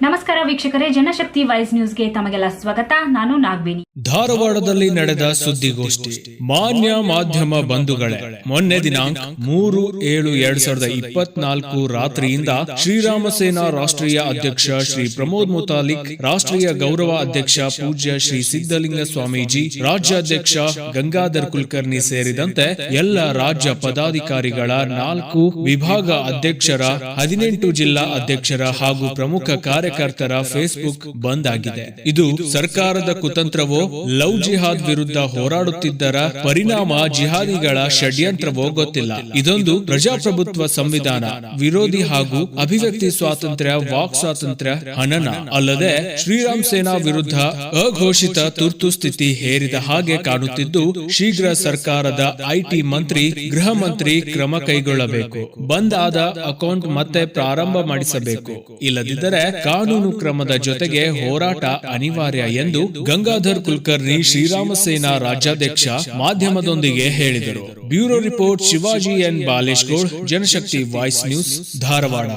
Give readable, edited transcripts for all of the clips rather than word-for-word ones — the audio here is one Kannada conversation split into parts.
ನಮಸ್ಕಾರ ವೀಕ್ಷಕರೇ, ಜನಶಕ್ತಿ ವಾಯ್ಸ್ ನ್ಯೂಸ್ಗೆ ತಮಗೆಲ್ಲ ಸ್ವಾಗತ. ನಾನು ನಾಗವೇಣಿ. ಧಾರವಾಡದಲ್ಲಿ ನಡೆದ ಸುದ್ದಿಗೋಷ್ಠಿ. ಮಾನ್ಯ ಮಾಧ್ಯಮ ಬಂಧುಗಳೇ, ಮೊನ್ನೆ ದಿನಾಂಕ 3/7/2024 ರಾತ್ರಿಯಿಂದ ಶ್ರೀರಾಮ ಸೇನಾ ರಾಷ್ಟ್ರೀಯ ಅಧ್ಯಕ್ಷ ಶ್ರೀ ಪ್ರಮೋದ್ ಮುತಾಲಿಕ್, ರಾಷ್ಟ್ರೀಯ ಗೌರವ ಅಧ್ಯಕ್ಷ ಪೂಜ್ಯ ಶ್ರೀ ಸಿದ್ದಲಿಂಗ ಸ್ವಾಮೀಜಿ, ರಾಜ್ಯಾಧ್ಯಕ್ಷ ಗಂಗಾಧರ್ ಕುಲಕರ್ಣಿ ಸೇರಿದಂತೆ ಎಲ್ಲ ರಾಜ್ಯ ಪದಾಧಿಕಾರಿಗಳ 4 ವಿಭಾಗ ಅಧ್ಯಕ್ಷರ, 18 ಜಿಲ್ಲಾ ಅಧ್ಯಕ್ಷರ ಹಾಗೂ ಪ್ರಮುಖ ಕಾರ್ಯಕರ್ತರ ಫೇಸ್ಬುಕ್ ಬಂದ್ ಆಗಿದೆ. ಇದು ಸರ್ಕಾರದ ಕುತಂತ್ರವೋ, ಲವ್ ಜಿಹಾದ್ ವಿರುದ್ಧ ಹೋರಾಡುತ್ತಿದ್ದರ ಪರಿಣಾಮ, ಜಿಹಾದಿಗಳ ಷಡ್ಯಂತ್ರವೋ ಗೊತ್ತಿಲ್ಲ. ಇದೊಂದು ಪ್ರಜಾಪ್ರಭುತ್ವ ಸಂವಿಧಾನ ವಿರೋಧಿ ಹಾಗೂ ಅಭಿವ್ಯಕ್ತಿ ಸ್ವಾತಂತ್ರ್ಯ, ವಾಕ್ ಸ್ವಾತಂತ್ರ್ಯ ಹನನ ಅಲ್ಲದೆ ಶ್ರೀರಾಮ್ ಸೇನಾ ವಿರುದ್ಧ ಅಘೋಷಿತ ತುರ್ತು ಸ್ಥಿತಿ ಹೇರಿದ ಹಾಗೆ ಕಾಣುತ್ತಿದ್ದು, ಶೀಘ್ರ ಸರ್ಕಾರದ ಐಟಿ ಮಂತ್ರಿ, ಗೃಹ ಮಂತ್ರಿ ಕ್ರಮ ಕೈಗೊಳ್ಳಬೇಕು. ಬಂದ್ ಆದ ಅಕೌಂಟ್ ಮತ್ತೆ ಪ್ರಾರಂಭ ಮಾಡಿಸಬೇಕು. ಇಲ್ಲದಿದ್ದರೆ ಕಾನೂನು ಕ್ರಮದ ಜೊತೆಗೆ ಹೋರಾಟ ಅನಿವಾರ್ಯ ಎಂದು ಗಂಗಾಧರ್ ಕುಲಕರ್ಣಿ, ಶ್ರೀರಾಮ ಸೇನಾ ರಾಜ್ಯಾಧ್ಯಕ್ಷ, ಮಾಧ್ಯಮದೊಂದಿಗೆ ಹೇಳಿದರು. ಬ್ಯೂರೋ ರಿಪೋರ್ಟ್ ಶಿವಾಜಿ ಎನ್ ಬಾಲೇಶ್ಗೌಡ್, ಜನಶಕ್ತಿ ವಾಯ್ಸ್ ನ್ಯೂಸ್, ಧಾರವಾಡ.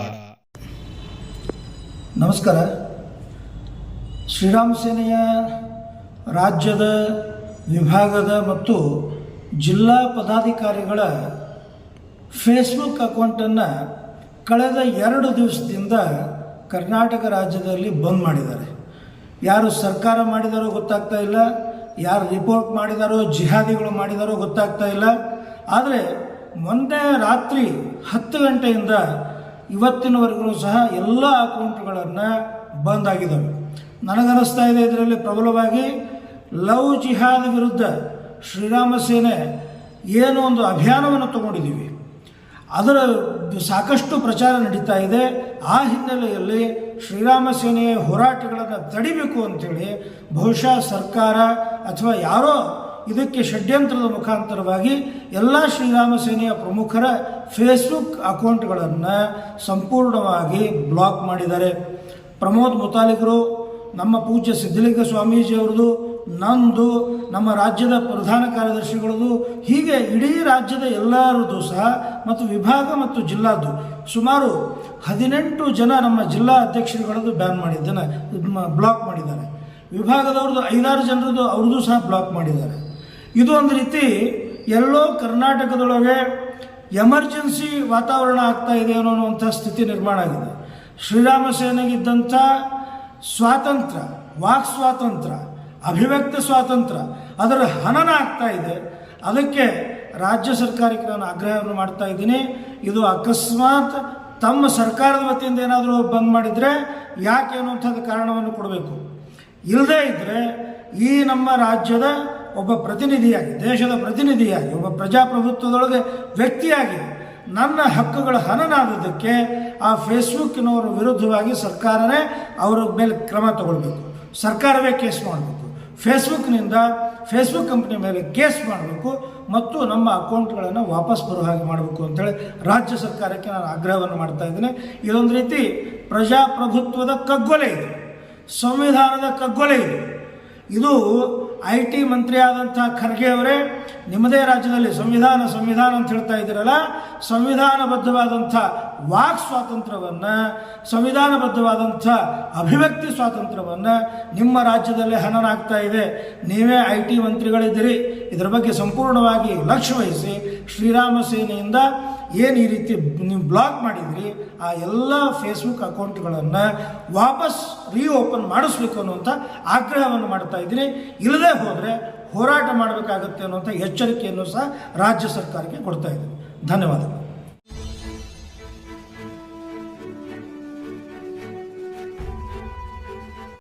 ನಮಸ್ಕಾರ. ಶ್ರೀರಾಮ ಸೇನೆಯ ರಾಜ್ಯದ, ವಿಭಾಗದ ಮತ್ತು ಜಿಲ್ಲಾ ಪದಾಧಿಕಾರಿಗಳ ಫೇಸ್ಬುಕ್ ಅಕೌಂಟನ್ನು ಕಳೆದ 2 ದಿವಸದಿಂದ ಕರ್ನಾಟಕ ರಾಜ್ಯದಲ್ಲಿ ಬಂದ್ ಮಾಡಿದ್ದಾರೆ. ಯಾರು ಸರ್ಕಾರ ಮಾಡಿದಾರೋ ಗೊತ್ತಾಗ್ತಾ ಇಲ್ಲ, ಯಾರು ರಿಪೋರ್ಟ್ ಮಾಡಿದಾರೋ, ಜಿಹಾದಿಗಳು ಮಾಡಿದಾರೋ ಗೊತ್ತಾಗ್ತಾ ಇಲ್ಲ. ಆದರೆ ಮೊನ್ನೆ ರಾತ್ರಿ 10 ಗಂಟೆಯಿಂದ ಇವತ್ತಿನವರೆಗೂ ಸಹ ಎಲ್ಲ ಅಕೌಂಟ್ಗಳನ್ನು ಬಂದ್ ಆಗಿದ್ದಾವೆ. ನನಗನ್ನಿಸ್ತಾ ಇದೆ ಇದರಲ್ಲಿ ಪ್ರಬಲವಾಗಿ ಲವ್ ಜಿಹಾದ್ ವಿರುದ್ಧ ಶ್ರೀರಾಮ ಸೇನೆ ಏನೋ ಒಂದು ಅಭಿಯಾನವನ್ನು ತಗೊಂಡಿದ್ದೀವಿ, ಅದರ ಸಾಕಷ್ಟು ಪ್ರಚಾರ ನಡೀತಾ ಇದೆ. ಆ ಹಿನ್ನೆಲೆಯಲ್ಲಿ ಶ್ರೀರಾಮ ಸೇನೆಯ ಹೋರಾಟಗಳನ್ನು ತಡಿಬೇಕು ಅಂಥೇಳಿ ಬಹುಶಃ ಸರ್ಕಾರ ಅಥವಾ ಯಾರೋ ಇದಕ್ಕೆ ಷಡ್ಯಂತ್ರದ ಮುಖಾಂತರವಾಗಿ ಎಲ್ಲ ಶ್ರೀರಾಮ ಸೇನೆಯ ಪ್ರಮುಖರ ಫೇಸ್ಬುಕ್ ಅಕೌಂಟ್ಗಳನ್ನು ಸಂಪೂರ್ಣವಾಗಿ ಬ್ಲಾಕ್ ಮಾಡಿದ್ದಾರೆ. ಪ್ರಮೋದ್ ಮುತಾಲಿಕರು, ನಮ್ಮ ಪೂಜ್ಯ ಸಿದ್ದಲಿಂಗ ಸ್ವಾಮೀಜಿಯವ್ರದ್ದು, ನಂದು, ನಮ್ಮ ರಾಜ್ಯದ ಪ್ರಧಾನ ಕಾರ್ಯದರ್ಶಿಗಳದು, ಹೀಗೆ ಇಡೀ ರಾಜ್ಯದ ಎಲ್ಲರದ್ದು ಸಹ ಮತ್ತು ವಿಭಾಗ ಮತ್ತು ಜಿಲ್ಲಾದ್ದು ಸುಮಾರು 18 ಜನ ನಮ್ಮ ಜಿಲ್ಲಾ ಅಧ್ಯಕ್ಷರುಗಳದ್ದು ಬ್ಯಾನ್ ಮಾಡಿದ್ದಾನೆ, ಬ್ಲಾಕ್ ಮಾಡಿದ್ದಾರೆ. ವಿಭಾಗದವ್ರದ್ದು 5-6 ಜನರದ್ದು ಅವ್ರದ್ದು ಸಹ ಬ್ಲಾಕ್ ಮಾಡಿದ್ದಾರೆ. ಇದು ಒಂದು ರೀತಿ ಎಲ್ಲೋ ಕರ್ನಾಟಕದೊಳಗೆ ಎಮರ್ಜೆನ್ಸಿ ವಾತಾವರಣ ಆಗ್ತಾ ಇದೆ ಅನ್ನೋವಂಥ ಸ್ಥಿತಿ ನಿರ್ಮಾಣ ಆಗಿದೆ. ಶ್ರೀರಾಮ ಸೇನೆಗಿದ್ದಂಥ ಸ್ವಾತಂತ್ರ್ಯ, ವಾಕ್ ಸ್ವಾತಂತ್ರ್ಯ, ಅಭಿವ್ಯಕ್ತ ಸ್ವಾತಂತ್ರ್ಯ ಅದರ ಹನನ ಆಗ್ತಾ ಇದೆ. ಅದಕ್ಕೆ ರಾಜ್ಯ ಸರ್ಕಾರಕ್ಕೆ ನಾನು ಆಗ್ರಹವನ್ನು ಮಾಡ್ತಾ ಇದ್ದೀನಿ. ಇದು ಅಕಸ್ಮಾತ್ ತಮ್ಮ ಸರ್ಕಾರದ ವತಿಯಿಂದ ಏನಾದರೂ ಬಂದ್ ಮಾಡಿದರೆ ಯಾಕೆ ಅನ್ನುವಂಥದ್ದು ಕಾರಣವನ್ನು ಕೊಡಬೇಕು. ಇಲ್ಲದೇ ಇದ್ದರೆ ಈ ನಮ್ಮ ರಾಜ್ಯದ ಒಬ್ಬ ಪ್ರತಿನಿಧಿಯಾಗಿ, ದೇಶದ ಪ್ರತಿನಿಧಿಯಾಗಿ, ಒಬ್ಬ ಪ್ರಜಾಪ್ರಭುತ್ವದೊಳಗೆ ವ್ಯಕ್ತಿಯಾಗಿ ನನ್ನ ಹಕ್ಕುಗಳ ಹನನಾದದ್ದಕ್ಕೆ ಆ ಫೇಸ್ಬುಕ್ನವರ ವಿರುದ್ಧವಾಗಿ ಸರ್ಕಾರನೇ ಅವರ ಮೇಲೆ ಕ್ರಮ ತಗೊಳ್ಬೇಕು. ಸರ್ಕಾರವೇ ಕೇಸ್ ಮಾಡಬೇಕು. ಫೇಸ್ಬುಕ್ ಕಂಪ್ನಿ ಮೇಲೆ ಕೇಸ್ ಮಾಡಬೇಕು ಮತ್ತು ನಮ್ಮ ಅಕೌಂಟ್ಗಳನ್ನು ವಾಪಸ್ ಬರೋ ಹಾಗೆ ಮಾಡಬೇಕು ಅಂತೇಳಿ ರಾಜ್ಯ ಸರ್ಕಾರಕ್ಕೆ ನಾನು ಆಗ್ರಹವನ್ನು ಮಾಡ್ತಾ ಇದ್ದೀನಿ. ಇದೊಂದು ರೀತಿ ಪ್ರಜಾಪ್ರಭುತ್ವದ ಕಗ್ಗೊಲೆ ಇದೆ, ಸಂವಿಧಾನದ ಕಗ್ಗೊಲೆ ಇದೆ. ಇದು IT ಮಂತ್ರಿ ಆದಂಥ ಖರ್ಗೆ ಅವರೇ ನಿಮ್ಮದೇ ರಾಜ್ಯದಲ್ಲಿ ಸಂವಿಧಾನ ಅಂತ ಹೇಳ್ತಾ ಇದ್ದೀರಲ್ಲ, ಸಂವಿಧಾನಬದ್ಧವಾದಂಥ ವಾಕ್ ಸ್ವಾತಂತ್ರ್ಯವನ್ನು, ಸಂವಿಧಾನಬದ್ಧವಾದಂಥ ಅಭಿವ್ಯಕ್ತಿ ಸ್ವಾತಂತ್ರ್ಯವನ್ನು ನಿಮ್ಮ ರಾಜ್ಯದಲ್ಲೇ ಹನನ ಆಗ್ತಾ ಇದೆ. ನೀವೇ IT ಮಂತ್ರಿಗಳಿದ್ದೀರಿ, ಇದರ ಬಗ್ಗೆ ಸಂಪೂರ್ಣವಾಗಿ ಲಕ್ಷ್ಯ ವಹಿಸಿ ಶ್ರೀರಾಮ ಸೇನೆಯಿಂದ ಏನು ಈ ರೀತಿ ನೀವು ಬ್ಲಾಕ್ ಮಾಡಿದ್ರಿ ಆ ಎಲ್ಲ ಫೇಸ್ಬುಕ್ ಅಕೌಂಟ್ಗಳನ್ನು ವಾಪಸ್ ರೀಓಪನ್ ಮಾಡಿಸ್ಬೇಕು ಅನ್ನುವಂಥ ಆಗ್ರಹವನ್ನು ಮಾಡ್ತಾ ಇದ್ದೀನಿ. ಇಲ್ಲದೆ ಹೋದರೆ ಹೋರಾಟ ಮಾಡಬೇಕಾಗುತ್ತೆ ಅನ್ನುವಂಥ ಎಚ್ಚರಿಕೆಯನ್ನು ಸಹ ರಾಜ್ಯ ಸರ್ಕಾರಕ್ಕೆ ಕೊಡ್ತಾ ಇದ್ದೀನಿ. ಧನ್ಯವಾದಗಳು.